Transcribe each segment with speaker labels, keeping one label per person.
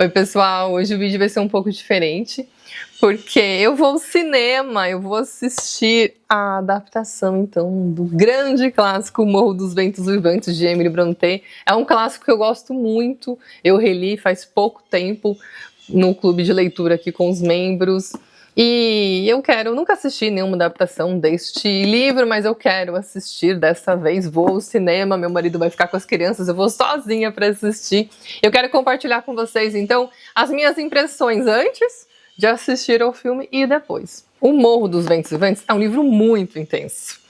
Speaker 1: Oi pessoal, hoje o vídeo vai ser um pouco diferente, porque eu vou ao cinema, eu vou assistir a adaptação então do grande clássico Morro dos Ventos Uivantes de Emily Brontë. É um clássico que eu gosto muito, eu reli faz pouco tempo no clube de leitura aqui com os membros. E eu nunca assisti nenhuma adaptação deste livro, mas eu quero assistir dessa vez. Vou ao cinema, meu marido vai ficar com as crianças, eu vou sozinha para assistir. Eu quero compartilhar com vocês, então, as minhas impressões antes de assistir ao filme e depois. O Morro dos Ventos Uivantes é um livro muito intenso.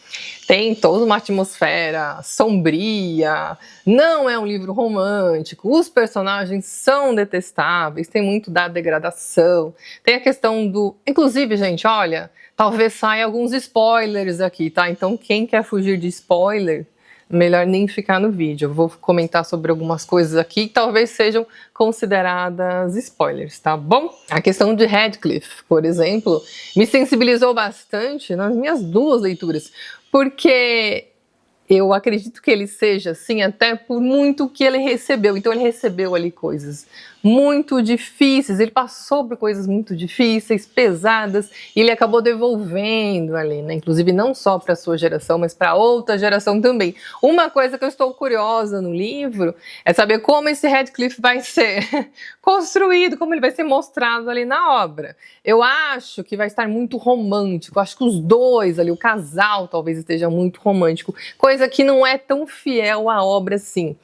Speaker 1: Tem toda uma atmosfera sombria, não é um livro romântico, os personagens são detestáveis, tem muito da degradação, tem a questão do... Inclusive, gente, olha, talvez saia alguns spoilers aqui, tá? Então quem quer fugir de spoiler, melhor nem ficar no vídeo. Eu vou comentar sobre algumas coisas aqui que talvez sejam consideradas spoilers, tá bom? A questão de Radcliffe, por exemplo, me sensibilizou bastante nas minhas duas leituras, porque eu acredito que ele seja assim até por muito que ele recebeu. Então ele recebeu ali coisas muito difíceis, ele passou por coisas muito difíceis, pesadas, e ele acabou devolvendo ali, né? Inclusive não só para a sua geração, mas para outra geração também. Uma coisa que eu estou curiosa no livro é saber como esse Radcliffe vai ser construído, como ele vai ser mostrado ali na obra. Eu acho que vai estar muito romântico, acho que os dois ali, o casal talvez esteja muito romântico, coisa que não é tão fiel à obra assim.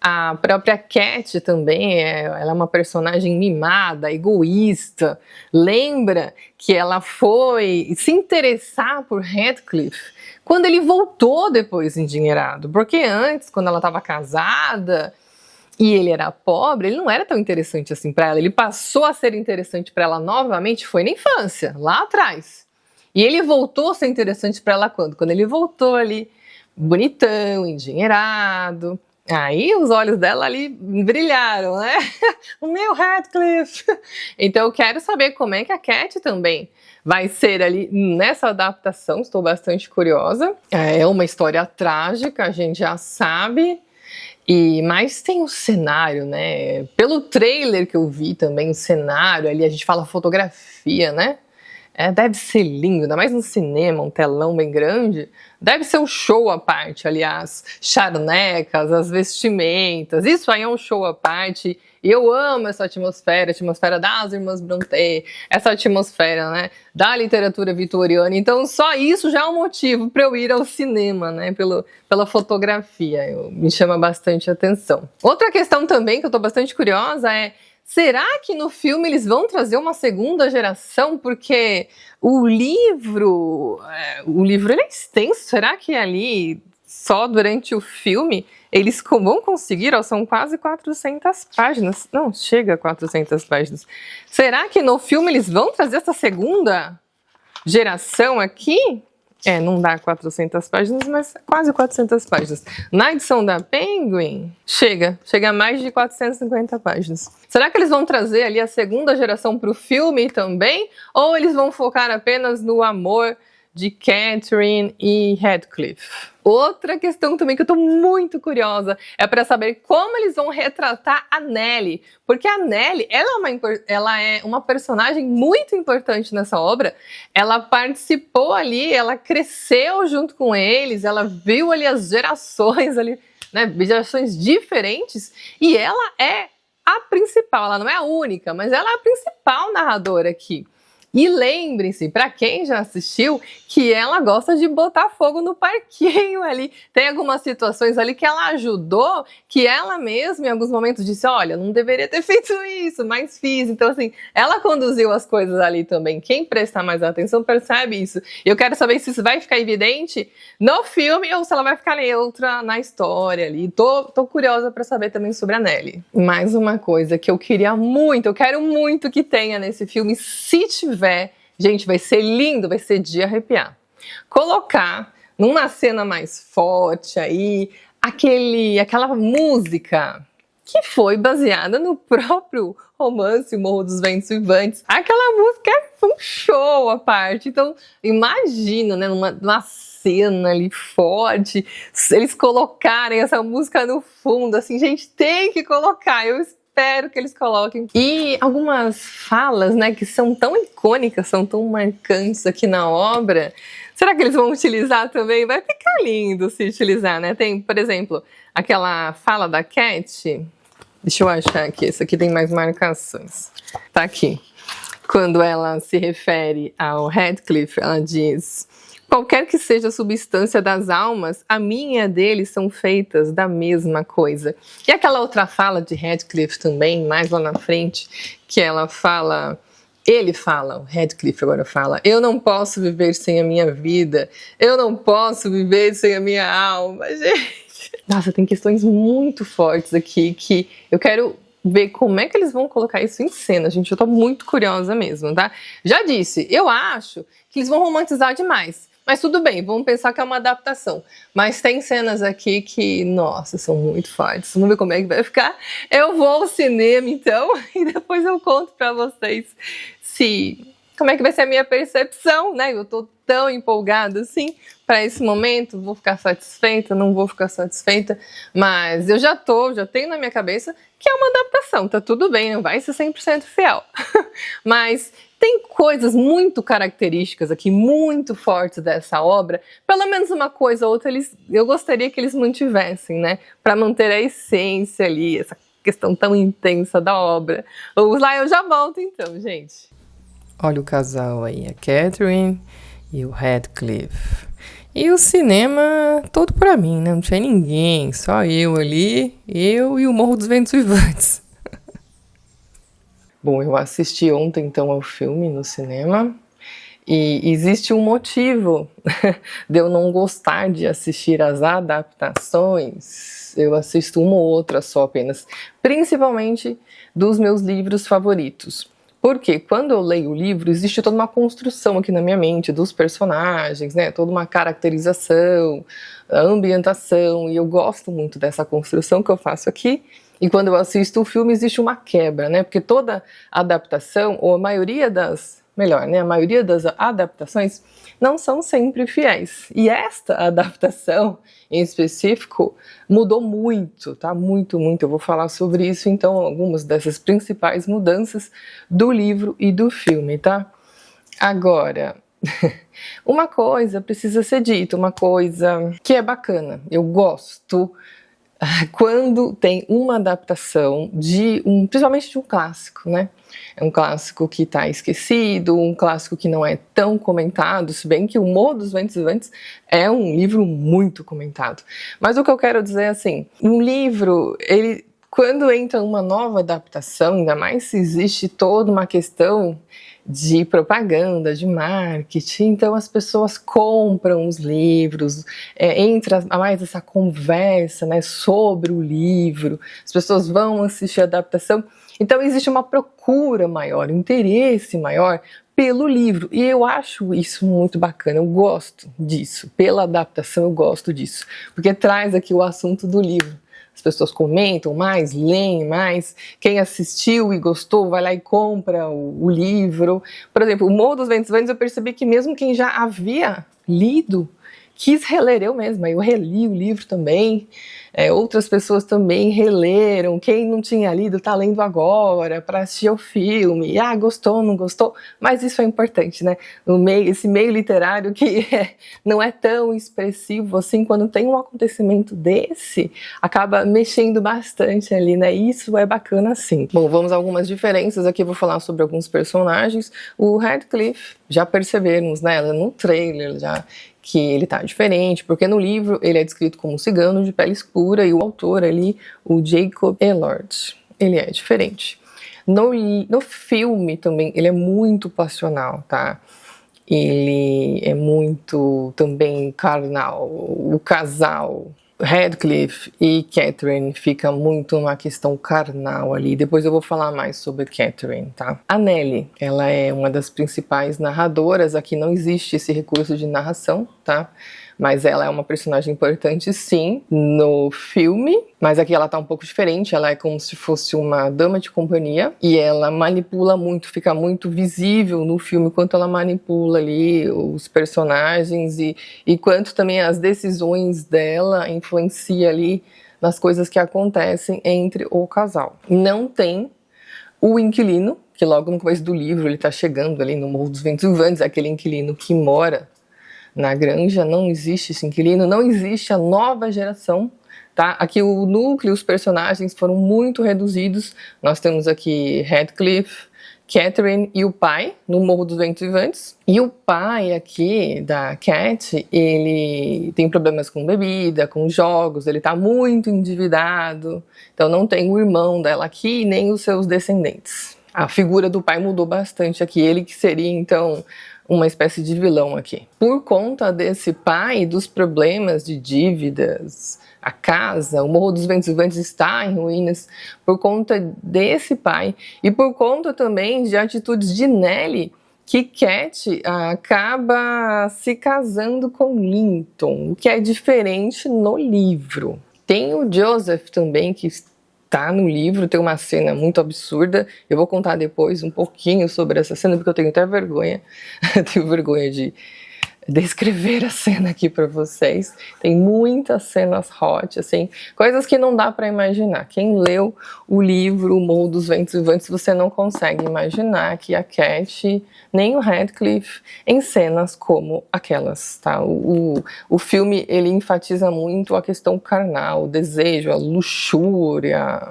Speaker 1: A própria Cat também, ela é uma personagem mimada, egoísta. Lembra que ela foi se interessar por Radcliffe quando ele voltou depois endinheirado, porque antes, quando ela estava casada e ele era pobre, ele não era tão interessante assim para ela. Ele passou a ser interessante para ela novamente, foi na infância, lá atrás. E ele voltou a ser interessante para ela quando? Quando ele voltou ali, bonitão, endinheirado. Aí os olhos dela ali brilharam, né? O meu Radcliffe! Então eu quero saber como é que a Cat também vai ser ali nessa adaptação, estou bastante curiosa. É uma história trágica, a gente já sabe, mas tem o cenário, né? Pelo trailer que eu vi também, o cenário ali, a gente fala fotografia, né? Deve ser lindo, ainda mais no cinema, um telão bem grande. Deve ser um show à parte, aliás, charnecas, as vestimentas, isso aí é um show à parte. E eu amo essa atmosfera, a atmosfera das Irmãs Brontë, essa atmosfera, né, da literatura vitoriana. Então só isso já é um motivo para eu ir ao cinema, né, pela fotografia, me chama bastante atenção. Outra questão também que eu estou bastante curiosa é: será que no filme eles vão trazer uma segunda geração? Porque o livro ele é extenso. Será que ali, só durante o filme, eles vão conseguir? São quase 400 páginas. Não, chega a 400 páginas. Será que no filme eles vão trazer essa segunda geração aqui? Não dá 400 páginas, mas quase 400 páginas. Na edição da Penguin, chega a mais de 450 páginas. Será que eles vão trazer ali a segunda geração para o filme também? Ou eles vão focar apenas no amor de Catherine e Radcliffe? Outra questão também que eu tô muito curiosa é para saber como eles vão retratar a Nellie, porque a Nellie, ela é uma personagem muito importante nessa obra. Ela participou ali, ela cresceu junto com eles, ela viu ali as gerações ali, né, gerações diferentes, e ela é a principal, ela não é a única, mas ela é a principal narradora aqui. E lembrem-se, para quem já assistiu, que ela gosta de botar fogo no parquinho ali. Tem algumas situações ali que ela ajudou, que ela mesma em alguns momentos disse: olha, não deveria ter feito isso, mas fiz. Então assim, ela conduziu as coisas ali também. Quem prestar mais atenção percebe isso. E eu quero saber se isso vai ficar evidente no filme ou se ela vai ficar neutra na história ali. Tô curiosa para saber também sobre a Nellie. Mais uma coisa que eu quero muito que tenha nesse filme, se tiver, gente, vai ser lindo, vai ser de arrepiar. Colocar numa cena mais forte aí, aquela música que foi baseada no próprio romance Morro dos Ventos Uivantes. Aquela música foi um show à parte. Então, imagina, né, numa cena ali forte, eles colocarem essa música no fundo, assim, gente, tem que colocar. Eu espero que eles coloquem. E algumas falas, né, que são tão icônicas, são tão marcantes aqui na obra, será que eles vão utilizar também? Vai ficar lindo se utilizar, né? Tem, por exemplo, aquela fala da Cat. Deixa eu achar aqui, essa aqui tem mais marcações. Tá aqui. Quando ela se refere ao Radcliffe, ela diz: qualquer que seja a substância das almas, a minha e a dele são feitas da mesma coisa. E aquela outra fala de Radcliffe também, mais lá na frente, que ela fala... Ele fala, o Radcliffe agora fala: eu não posso viver sem a minha vida, eu não posso viver sem a minha alma, gente. Nossa, tem questões muito fortes aqui que eu quero ver como é que eles vão colocar isso em cena, gente. Eu tô muito curiosa mesmo, tá? Já disse, eu acho que eles vão romantizar demais. Mas tudo bem, vamos pensar que é uma adaptação. Mas tem cenas aqui que, nossa, são muito fortes. Vamos ver como é que vai ficar. Eu vou ao cinema, então, e depois eu conto pra vocês como é que vai ser a minha percepção, né? Eu tô tão empolgada assim para esse momento. Vou ficar satisfeita, não vou ficar satisfeita, mas eu já tenho na minha cabeça que é uma adaptação, tá tudo bem, não vai ser 100% fiel. Mas tem coisas muito características aqui, muito fortes dessa obra. Pelo menos uma coisa ou outra eu gostaria que eles mantivessem, né? Para manter a essência ali, essa questão tão intensa da obra. Vamos lá, eu já volto então, gente. Olha o casal aí, a Catherine e o Radcliffe. E o cinema todo pra mim, né? Não tinha ninguém, só eu ali, eu e o Morro dos Ventos Vivantes. Bom, eu assisti ontem então ao filme no cinema e existe um motivo de eu não gostar de assistir as adaptações. Eu assisto uma ou outra só apenas, principalmente dos meus livros favoritos. Porque quando eu leio o livro, existe toda uma construção aqui na minha mente dos personagens, né? Toda uma caracterização, a ambientação, e eu gosto muito dessa construção que eu faço aqui. E quando eu assisto o filme, existe uma quebra, né? Porque toda adaptação, ou a maioria das adaptações não são sempre fiéis. E esta adaptação, em específico, mudou muito, tá? Muito, muito. Eu vou falar sobre isso, então, algumas dessas principais mudanças do livro e do filme, tá? Agora, uma coisa precisa ser dita, uma coisa que é bacana. Eu gosto quando tem uma adaptação principalmente de um clássico, né? É um clássico que está esquecido, um clássico que não é tão comentado, se bem que o Morro dos Ventos Vivantes é um livro muito comentado. Mas o que eu quero dizer é assim, um livro, quando entra uma nova adaptação, ainda mais se existe toda uma questão de propaganda, de marketing, então as pessoas compram os livros, entra mais essa conversa, né, sobre o livro, as pessoas vão assistir a adaptação, então existe uma procura maior, um interesse maior pelo livro, e eu acho isso muito bacana, eu gosto disso, pela adaptação eu gosto disso, porque traz aqui o assunto do livro. As pessoas comentam mais, leem mais. Quem assistiu e gostou vai lá e compra o livro. Por exemplo, o Morro dos Ventos Vivantes, eu percebi que mesmo quem já havia lido quis reler eu mesma. Eu reli o livro também. Outras pessoas também releram. Quem não tinha lido está lendo agora para assistir o filme. Gostou, não gostou? Mas isso é importante, né? Esse meio literário que não é tão expressivo assim, quando tem um acontecimento desse, acaba mexendo bastante ali, né? Isso é bacana sim. Bom, vamos a algumas diferenças aqui. Vou falar sobre alguns personagens. O Radcliffe, já percebemos, né? No trailer já que ele tá diferente, porque no livro ele é descrito como um cigano de pele escura e o autor ali, o Jacob Elord, ele é diferente. No filme também ele é muito passional, tá? Ele é muito também carnal, o casal Radcliffe e Catherine fica muito uma questão carnal ali. Depois eu vou falar mais sobre Catherine, tá? A Nellie, ela é uma das principais narradoras. Aqui não existe esse recurso de narração, tá? Mas ela é uma personagem importante, sim, no filme. Mas aqui ela tá um pouco diferente, ela é como se fosse uma dama de companhia. E ela manipula muito, fica muito visível no filme quanto ela manipula ali os personagens e quanto também as decisões dela influencia ali nas coisas que acontecem entre o casal. Não tem o inquilino, que logo no começo do livro ele está chegando ali no Morro dos Ventos Uivantes, aquele inquilino que mora na granja. Não existe esse inquilino, não existe a nova geração, tá? Aqui o núcleo, os personagens foram muito reduzidos. Nós temos aqui Heathcliff, Catherine e o pai no Morro dos Ventos Uivantes. E o pai aqui da Cat, ele tem problemas com bebida, com jogos, ele tá muito endividado, então não tem o irmão dela aqui nem os seus descendentes. A figura do pai mudou bastante aqui, ele que seria então uma espécie de vilão aqui. Por conta desse pai, dos problemas de dívidas, a casa, o Morro dos Ventos Uivantes está em ruínas por conta desse pai e por conta também de atitudes de Nellie, que Cat acaba se casando com Linton, o que é diferente no livro. Tem o Joseph também, que está no livro, tem uma cena muito absurda. Eu vou contar depois um pouquinho sobre essa cena, porque eu tenho até vergonha. Tenho vergonha de descrever a cena aqui para vocês. Tem muitas cenas hot, assim, coisas que não dá para imaginar. Quem leu o livro O Morro dos Ventos Uivantes, você não consegue imaginar que a Cat nem o Heathcliff em cenas como aquelas, tá? O filme, ele enfatiza muito a questão carnal, o desejo, a luxúria,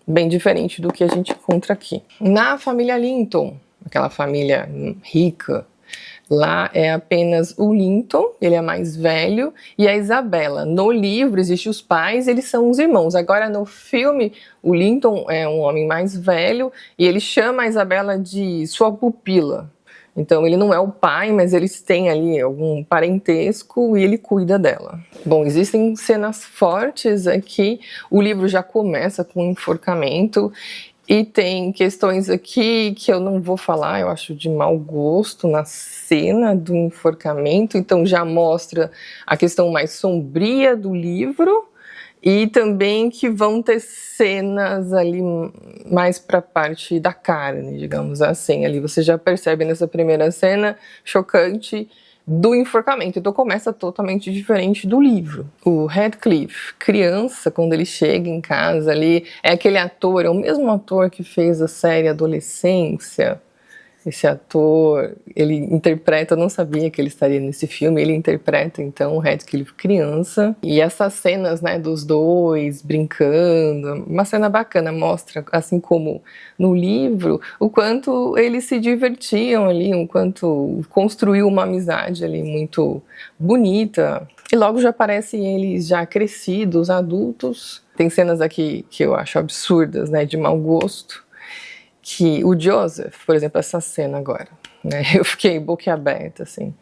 Speaker 1: bem diferente do que a gente encontra aqui. Na família Linton, aquela família rica, lá é apenas o Linton, ele é mais velho, e a Isabella. No livro existem os pais, eles são os irmãos. Agora no filme, o Linton é um homem mais velho e ele chama a Isabella de sua pupila. Então ele não é o pai, mas eles têm ali algum parentesco e ele cuida dela. Bom, existem cenas fortes aqui, o livro já começa com um enforcamento. E tem questões aqui que eu não vou falar, eu acho de mau gosto na cena do enforcamento, então já mostra a questão mais sombria do livro e também que vão ter cenas ali mais para a parte da carne, digamos assim. Ali você já percebe nessa primeira cena chocante do enforcamento, então começa totalmente diferente do livro. O Heathcliff, criança, quando ele chega em casa ali, é aquele ator, é o mesmo ator que fez a série Adolescência. Esse ator, ele interpreta, eu não sabia que ele estaria nesse filme, ele interpreta então o Heathcliff criança. E essas cenas, né, dos dois brincando, uma cena bacana, mostra, assim como no livro, o quanto eles se divertiam ali, o quanto construiu uma amizade ali muito bonita. E logo já aparecem eles já crescidos, adultos. Tem cenas aqui que eu acho absurdas, né, de mau gosto. Que o Joseph, por exemplo, essa cena agora, né, eu fiquei boquiaberta, assim.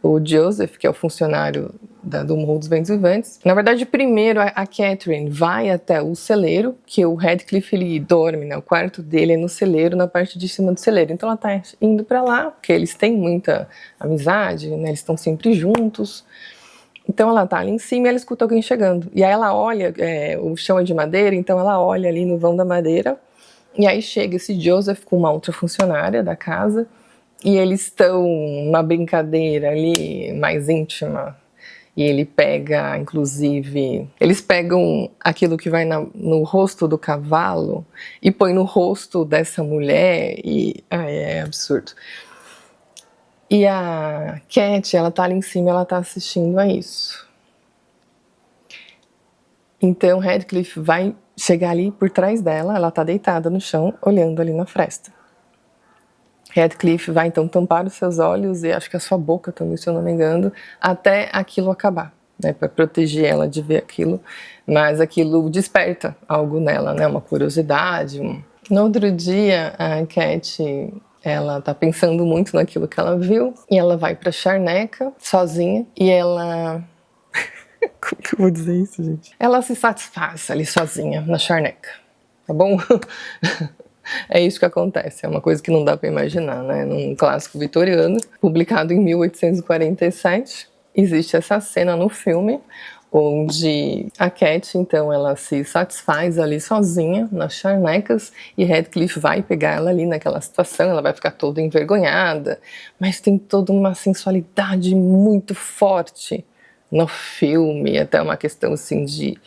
Speaker 1: O Joseph, que é o funcionário do Morro dos Ventos Uivantes, na verdade, primeiro a Catherine vai até o celeiro, que o Heathcliff, ele dorme, né, o quarto dele é no celeiro, na parte de cima do celeiro. Então ela tá indo pra lá, porque eles têm muita amizade, né, eles estão sempre juntos. Então ela tá ali em cima e ela escuta alguém chegando. E aí ela olha, o chão é de madeira, então ela olha ali no vão da madeira. E aí chega esse Joseph com uma outra funcionária da casa e eles estão numa brincadeira ali mais íntima. E ele pega, inclusive, eles pegam aquilo que vai no rosto do cavalo e põe no rosto dessa mulher e é absurdo. E a Cat, ela tá ali em cima, ela tá assistindo a isso. Então Heathcliff vai chegar ali por trás dela, ela tá deitada no chão, olhando ali na fresta. Heathcliff vai então tampar os seus olhos e acho que a sua boca também, se eu não me engano, até aquilo acabar, né, para proteger ela de ver aquilo, mas aquilo desperta algo nela, né, uma curiosidade. No outro dia, a Cat, ela tá pensando muito naquilo que ela viu e ela vai pra charneca sozinha e ela... Como que eu vou dizer isso, gente? Ela se satisfaz ali sozinha na charneca, tá bom? É isso que acontece, é uma coisa que não dá pra imaginar, né? Num clássico vitoriano, publicado em 1847, existe essa cena no filme, onde a Cat, então, ela se satisfaz ali sozinha nas charnecas e Heathcliff vai pegar ela ali naquela situação, ela vai ficar toda envergonhada, mas tem toda uma sensualidade muito forte no filme, até uma questão assim de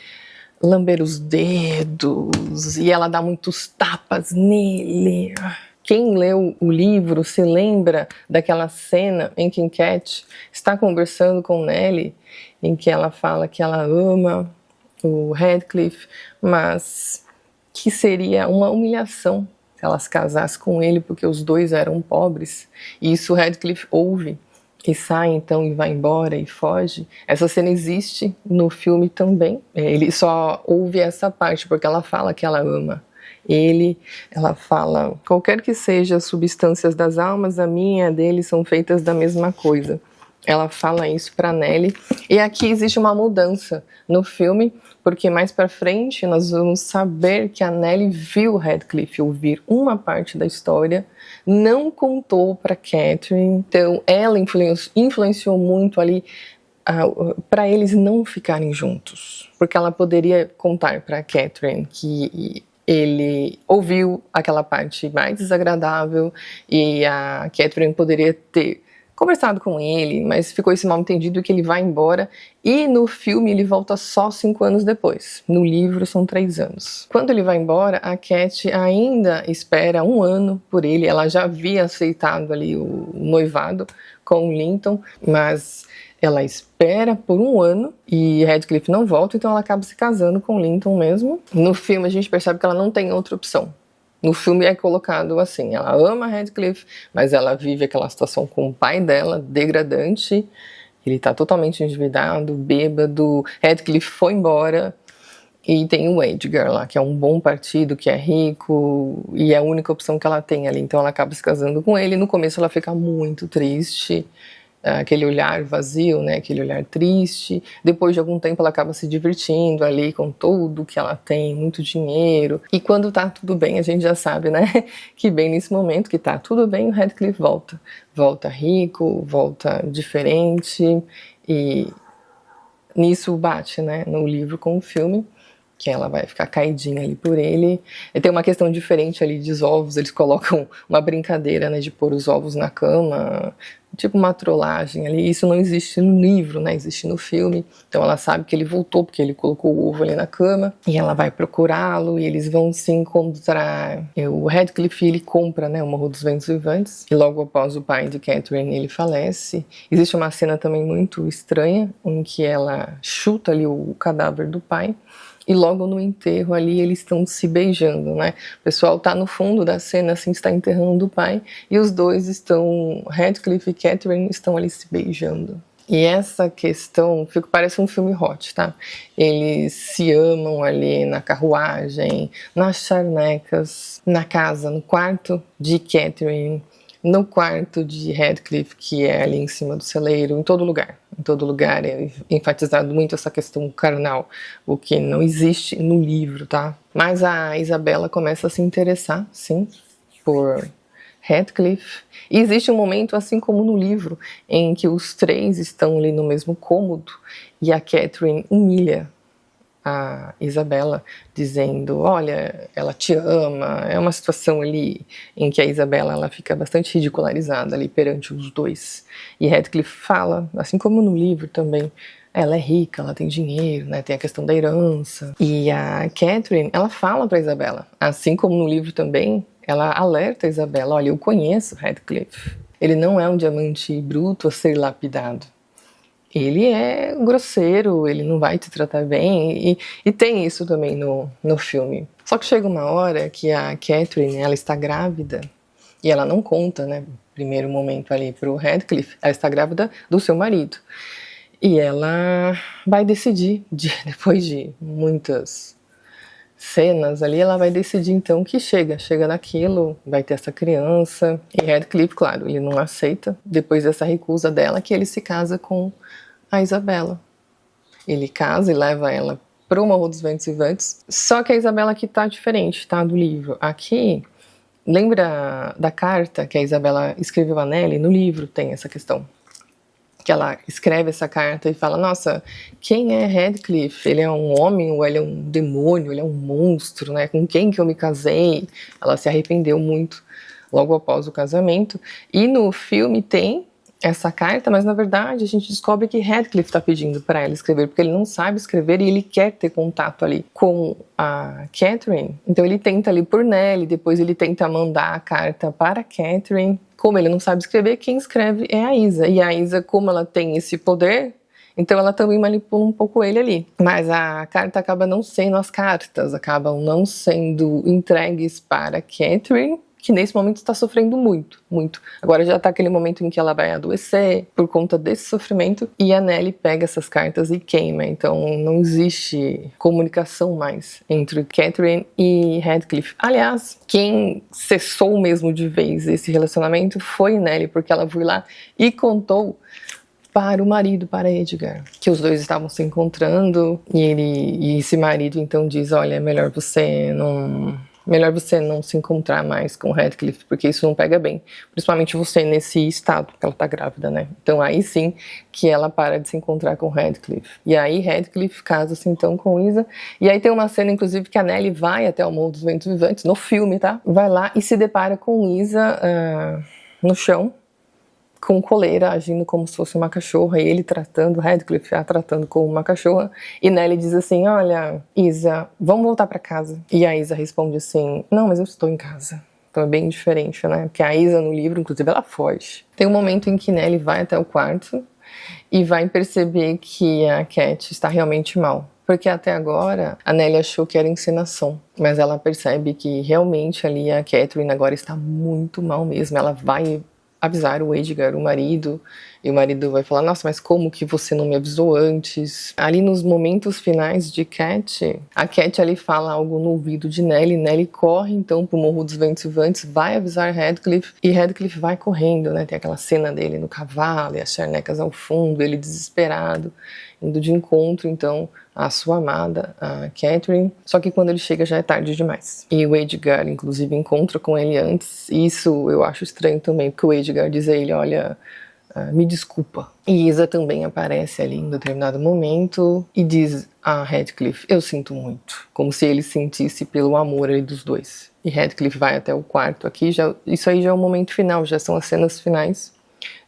Speaker 1: lamber os dedos, e ela dá muitos tapas nele. Quem leu o livro se lembra daquela cena em que Cat está conversando com Nellie, em que ela fala que ela ama o Radcliffe, mas que seria uma humilhação se ela se casasse com ele, porque os dois eram pobres. E isso o Radcliffe ouve, e sai então e vai embora e foge. Essa cena existe no filme também. Ele só ouve essa parte porque ela fala que ela ama ele. Ela fala: qualquer que seja as substâncias das almas, a minha e a dele são feitas da mesma coisa. Ela fala isso para Nellie. E aqui existe uma mudança no filme, porque mais para frente nós vamos saber que a Nellie viu Radcliffe ouvir uma parte da história, não contou para Catherine. Então ela influenciou muito ali para eles não ficarem juntos, porque ela poderia contar para Catherine que ele ouviu aquela parte mais desagradável e a Catherine poderia ter conversado com ele, mas ficou esse mal entendido que ele vai embora, e no filme ele volta só 5 anos depois. No livro são 3 anos. Quando ele vai embora, a Cat ainda espera 1 ano por ele. Ela já havia aceitado ali o noivado com o Linton, mas ela espera por 1 ano e Radcliffe não volta, então ela acaba se casando com o Linton mesmo. No filme a gente percebe que ela não tem outra opção. No filme é colocado assim: ela ama Radcliffe, mas ela vive aquela situação com o pai dela, degradante. Ele tá totalmente endividado, bêbado. Radcliffe foi embora. E tem o Edgar lá, que é um bom partido, que é rico, e é a única opção que ela tem ali. Então ela acaba se casando com ele. No começo ela fica muito triste, aquele olhar vazio, né, aquele olhar triste. Depois de algum tempo ela acaba se divertindo ali com tudo que ela tem, muito dinheiro. E quando tá tudo bem, a gente já sabe, né, que bem nesse momento que tá tudo bem, o Radcliffe volta. Volta rico, volta diferente, e nisso bate, né, no livro com o filme, que ela vai ficar caidinha ali por ele. E tem uma questão diferente ali dos ovos, eles colocam uma brincadeira, né, de pôr os ovos na cama, tipo uma trollagem ali. Isso não existe no livro, né, existe no filme. Então ela sabe que ele voltou porque ele colocou o ovo ali na cama, e ela vai procurá-lo e eles vão se encontrar. O Radcliffe, ele compra, né, o Morro dos Ventos Vivantes, e logo após o pai de Catherine ele falece. Existe uma cena também muito estranha em que ela chuta ali o cadáver do pai, e logo no enterro ali eles estão se beijando, né? O pessoal tá no fundo da cena, assim, está enterrando o pai, e os dois estão, Radcliffe e Catherine, estão ali se beijando. E essa questão parece um filme hot, tá? Eles se amam ali na carruagem, nas charnecas, na casa, no quarto de Catherine, no quarto de Radcliffe, que é ali em cima do celeiro, em todo lugar. Em todo lugar é enfatizado muito essa questão carnal, o que não existe no livro, tá? Mas a Isabella começa a se interessar, sim, por Radcliffe. E existe um momento, assim como no livro, em que os 3 estão ali no mesmo cômodo e a Catherine humilha a Isabella, dizendo: olha, ela te ama. É uma situação ali em que a Isabella ela fica bastante ridicularizada ali perante os dois. E Radcliffe fala, assim como no livro também, ela é rica, ela tem dinheiro, né? Tem a questão da herança. E a Catherine, ela fala para Isabella, assim como no livro também, ela alerta a Isabella: olha, eu conheço Radcliffe. Ele não é um diamante bruto a ser lapidado. Ele é grosseiro, ele não vai te tratar bem, e tem isso também no filme. Só que chega uma hora que a Catherine, ela está grávida, e ela não conta, né, primeiro momento ali pro Radcliffe, ela está grávida do seu marido. E ela vai decidir, depois de muitas cenas ali, ela vai decidir então que chega naquilo, vai ter essa criança. E Radcliffe, claro, ele não aceita, depois dessa recusa dela, que ele se casa com a Isabella. Ele casa e leva ela para o Morro dos Ventos Vivantes. Só que a Isabella aqui tá diferente, tá, do livro. Aqui, lembra da carta que a Isabella escreveu a Nellie? No livro tem essa questão. Que ela escreve essa carta e fala: nossa, quem é Radcliffe? Ele é um homem ou ele é um demônio? Ele é um monstro, né? Com quem que eu me casei? Ela se arrependeu muito logo após o casamento. E no filme tem essa carta, mas na verdade a gente descobre que Radcliffe está pedindo para ela escrever, porque ele não sabe escrever e ele quer ter contato ali com a Catherine. Então ele tenta ali por Nellie, depois ele tenta mandar a carta para a Catherine. Como ele não sabe escrever, quem escreve é a Isa. E a Isa, como ela tem esse poder, então ela também manipula um pouco ele ali. Mas a carta acaba não sendo as cartas, acabam não sendo entregues para a Catherine, que nesse momento está sofrendo muito, muito. Agora já está aquele momento em que ela vai adoecer por conta desse sofrimento e a Nellie pega essas cartas e queima. Então não existe comunicação mais entre Catherine e Radcliffe. Aliás, quem cessou mesmo de vez esse relacionamento foi Nellie, porque ela foi lá e contou para o marido, para Edgar, que os dois estavam se encontrando e esse marido então diz, olha, é melhor você não se encontrar mais com Radcliffe, porque isso não pega bem. Principalmente você nesse estado, que ela tá grávida, né? Então aí sim que ela para de se encontrar com Radcliffe. E aí Radcliffe casa-se então com Isa. E aí tem uma cena, inclusive, que a Nellie vai até o Morro dos Ventos Vivantes, no filme, tá? Vai lá e se depara com Isa no chão, com coleira, agindo como se fosse uma cachorra, e ele tratando, Radcliffe a tratando como uma cachorra, e Nellie diz assim, olha, Isa, vamos voltar pra casa. E a Isa responde assim, não, mas eu estou em casa. Então é bem diferente, né? Porque a Isa no livro, inclusive, ela foge. Tem um momento em que Nellie vai até o quarto e vai perceber que a Cat está realmente mal. Porque até agora a Nellie achou que era encenação, mas ela percebe que realmente ali a Catherine agora está muito mal mesmo. Ela vai avisar o Edgar, o marido, e o marido vai falar, nossa, mas como que você não me avisou antes? Ali nos momentos finais de Cat, a Cat ali fala algo no ouvido de Nellie, Nellie corre então pro Morro dos Ventos Vivantes, vai avisar Radcliffe, e Radcliffe vai correndo, né, tem aquela cena dele no cavalo, e as charnecas ao fundo, ele desesperado, indo de encontro, então, à sua amada, a Catherine. Só que quando ele chega já é tarde demais. E o Edgar, inclusive, encontra com ele antes. E isso eu acho estranho também, porque o Edgar diz a ele, olha, me desculpa. E Isa também aparece ali em determinado momento e diz a Radcliffe, eu sinto muito. Como se ele sentisse pelo amor ali dos dois. E Radcliffe vai até o quarto aqui. Isso aí já é o momento final, já são as cenas finais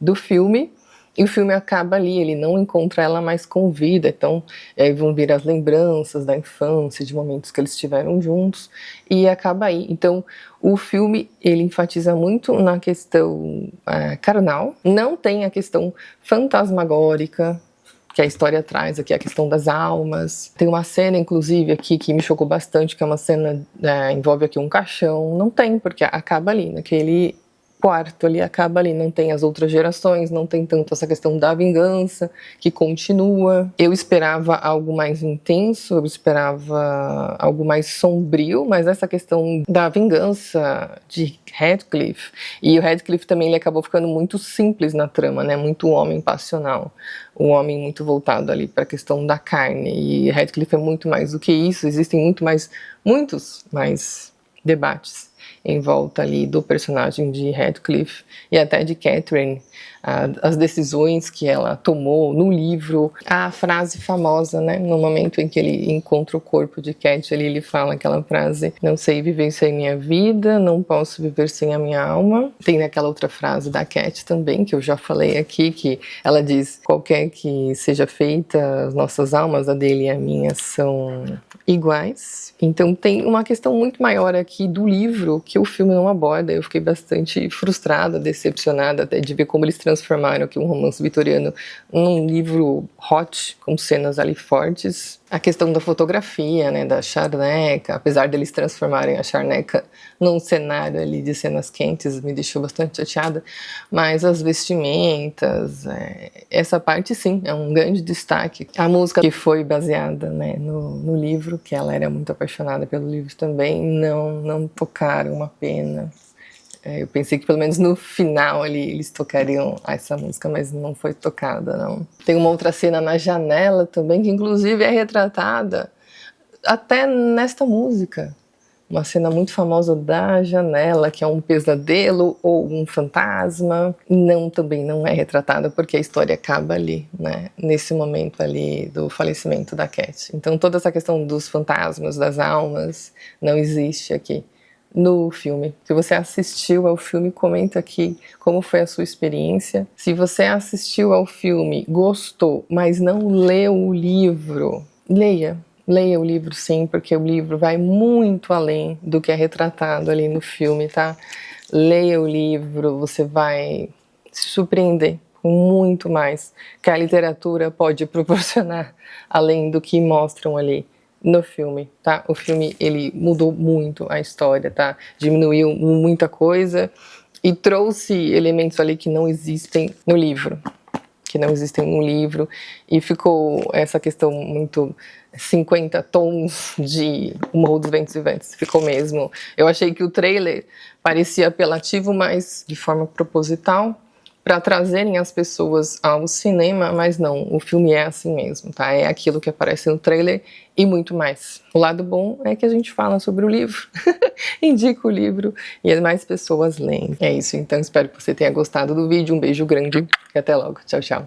Speaker 1: do filme. E o filme acaba ali, ele não encontra ela mais com vida, então aí vão vir as lembranças da infância, de momentos que eles estiveram juntos, e acaba aí. Então o filme, ele enfatiza muito na questão carnal, não tem a questão fantasmagórica, que a história traz aqui, a questão das almas. Tem uma cena, inclusive, aqui que me chocou bastante, que é uma cena, envolve aqui um caixão, não tem, porque acaba ali, naquele quarto ali, acaba ali, não tem as outras gerações, não tem tanto essa questão da vingança, que continua. Eu esperava algo mais intenso, eu esperava algo mais sombrio, mas essa questão da vingança de Radcliffe, e o Radcliffe também ele acabou ficando muito simples na trama, né, muito homem passional, um homem muito voltado ali para a questão da carne, e Radcliffe é muito mais do que isso, existem muitos mais debates em volta ali do personagem de Radcliffe e até de Catherine, as decisões que ela tomou no livro, a frase famosa, né, no momento em que ele encontra o corpo de Cat, ele fala aquela frase, não sei viver sem minha vida, não posso viver sem a minha alma. Tem aquela outra frase da Cat também, que eu já falei aqui, que ela diz, qualquer que seja feita, as nossas almas, a dele e a minha, são iguais. Então tem uma questão muito maior aqui do livro que o filme não aborda. Eu fiquei bastante frustrada, decepcionada até de ver como eles transformaram aqui um romance vitoriano num livro hot, com cenas ali fortes. A questão da fotografia, né, da charneca, apesar deles transformarem a charneca num cenário ali de cenas quentes, me deixou bastante chateada, mas as vestimentas, essa parte sim, é um grande destaque. A música que foi baseada, né, no livro, que ela era muito apaixonada pelo livro também, não tocaram, uma pena. Eu pensei que pelo menos no final ali eles tocariam essa música, mas não foi tocada, não. Tem uma outra cena na janela também, que inclusive é retratada até nesta música. Uma cena muito famosa da janela, que é um pesadelo ou um fantasma. Também não é retratada porque a história acaba ali, né? Nesse momento ali do falecimento da Cat. Então toda essa questão dos fantasmas, das almas, não existe aqui no filme. Se você assistiu ao filme, comenta aqui como foi a sua experiência. Se você assistiu ao filme, gostou, mas não leu o livro, leia. Leia o livro sim, porque o livro vai muito além do que é retratado ali no filme, tá? Leia o livro, você vai se surpreender com muito mais que a literatura pode proporcionar, além do que mostram ali no filme, tá? O filme, ele mudou muito a história, tá? Diminuiu muita coisa e trouxe elementos ali que não existem no livro. E ficou essa questão muito 50 tons de O Morro dos Ventos Vivantes, ficou mesmo. Eu achei que o trailer parecia apelativo, mas de forma proposital, para trazerem as pessoas ao cinema, mas não, o filme é assim mesmo, tá? É aquilo que aparece no trailer e muito mais. O lado bom é que a gente fala sobre o livro, indica o livro e mais pessoas leem. É isso, então espero que você tenha gostado do vídeo, um beijo grande e até logo. Tchau, tchau.